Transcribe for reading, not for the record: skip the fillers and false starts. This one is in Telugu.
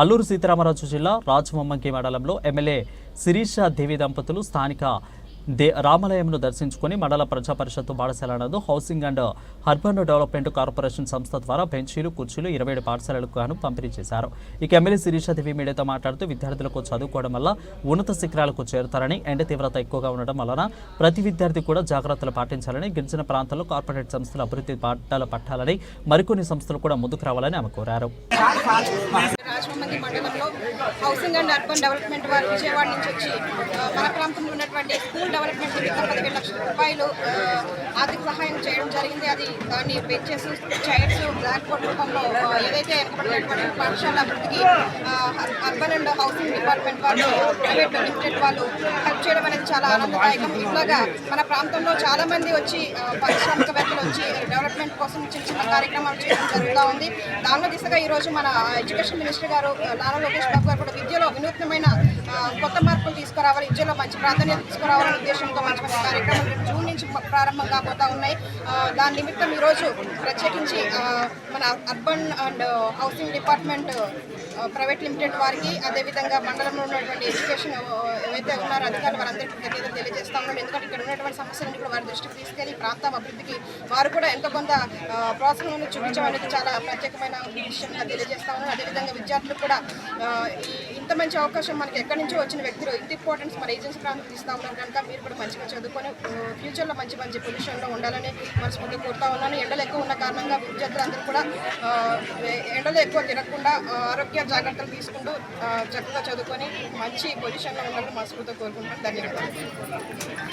అల్లూరు సీతారామరాజు జిల్లా రాజమమ్మంకి మండలంలో ఎమ్మెల్యే శిరీష దేవి దంపతులు స్థానిక రామాలయంను దర్శించుకుని మండల ప్రజా పరిషత్తు పాఠశాల నందు housing and urban development corporation సంస్థ ద్వారా బెంచీలు కుర్చీలు 27 పాఠశాలలకు గాను పంపిణీ చేశారు. ఇక ఎమ్మెల్యే శిరీష దేవి మీడియాతో మాట్లాడుతూ విద్యార్థులకు చదువుకోవడం వల్ల ఉన్నత శిఖరాలకు చేరుతారని, ఎండ తీవ్రత ఎక్కువగా ఉండడం వలన ప్రతి విద్యార్థి కూడా జాగ్రత్తలు పాటించాలని, గిరిజన ప్రాంతాల్లో కార్పొరేట్ సంస్థల అభివృద్ధి బాటలు పట్టాలని, మరికొన్ని సంస్థలు కూడా ముందుకు రావాలని ఆమె కోరారు. రాజమమ్మంగి మండలంలో హౌసింగ్ అండ్ అర్బన్ డెవలప్మెంట్ వారు విజయవాడ నుంచి వచ్చి మన ప్రాంతంలో ఉన్నటువంటి స్కూల్ డెవలప్మెంట్ నిమిత్తం 15 లక్షల రూపాయలు ఆర్థిక సహాయం చేయడం జరిగింది. అది దాన్ని బెంచెస్, చైర్స్, బ్లాక్ బోర్డ్ రూపంలో ఏదైతే వెనుకబడినటువంటి పాఠశాల అభివృద్ధికి అర్బన్ అండ్ హౌసింగ్ డిపార్ట్మెంట్ వాళ్ళు, ప్రైవేట్ లిమిటెడ్ వాళ్ళు హెల్ప్ చేయడం అనేది చాలా ఆనందదాయకం. ఇట్లాగా మన ప్రాంతంలో చాలా మంది వచ్చి పారిశ్రామికవేత్తలు వచ్చి డెవలప్మెంట్ కోసం చిన్న చిన్న కార్యక్రమాలు చేయడం జరుగుతూ ఉంది. దానిలో దిశగా ఈరోజు మన ఎడ్యుకేషన్ మినిస్టర్ గారు నారా లోకేష్ బాబు గారు కూడా విద్యలో వినూత్నమైన కొత్త మార్పులు తీసుకురావాలి, విద్యలో మంచి ప్రాధాన్యత తీసుకురావాలనే ఉద్దేశంతో మంచి మంచి కార్యక్రమాలు జూన్ నుంచి ప్రారంభం కాబోతా ఉన్నాయి. దాని నిమిత్తం ఈరోజు ప్రత్యేకించి మన urban and housing department private limited వారికి, అదేవిధంగా మండలంలో ఉన్నటువంటి ఎడ్యుకేషన్ ఏవైతే ఉన్నారో అధికారులు వారందరికీ తెలియజేస్తా ఉన్నాం. ఎందుకంటే ఇక్కడ ఉన్నటువంటి సమస్యలను కూడా వారి దృష్టికి తీసుకెళ్లి ప్రాంతం అభివృద్ధికి వారు కూడా ఎంతో కొంత ప్రోత్సాహం చూపించడం అనేది చాలా ప్రత్యేకమైన విషయంగా తెలియజేస్తా ఉన్నాం. అదేవిధంగా విద్యార్థులు కూడా ఇంత మంచి అవకాశం మనకి ఎక్కడి నుంచో వచ్చిన వ్యక్తులు ఇంత ఇంపార్టెన్స్ మన ఏజెన్సీ ప్రాంతం ఇస్తూ ఉన్నారు కనుక మీరు కూడా మంచిగా చదువుకొని ఫ్యూచర్లో మంచి మంచి పొజిషన్లో ఉండాలని మనస్ఫూర్తిగా కోరుతా ఉన్నాను. ఎండలు ఎక్కువ ఉన్న కారణంగా విద్యార్థులందరూ కూడా ఎండలు ఎక్కువ తిరగకుండా ఆరోగ్య జాగ్రత్తలు తీసుకుంటూ చక్కగా చదువుకొని మంచి పొజిషన్లో ఉండాలని మనస్ఫూర్తిగా కోరుకుంటున్నాను. ధన్యవాదాలు.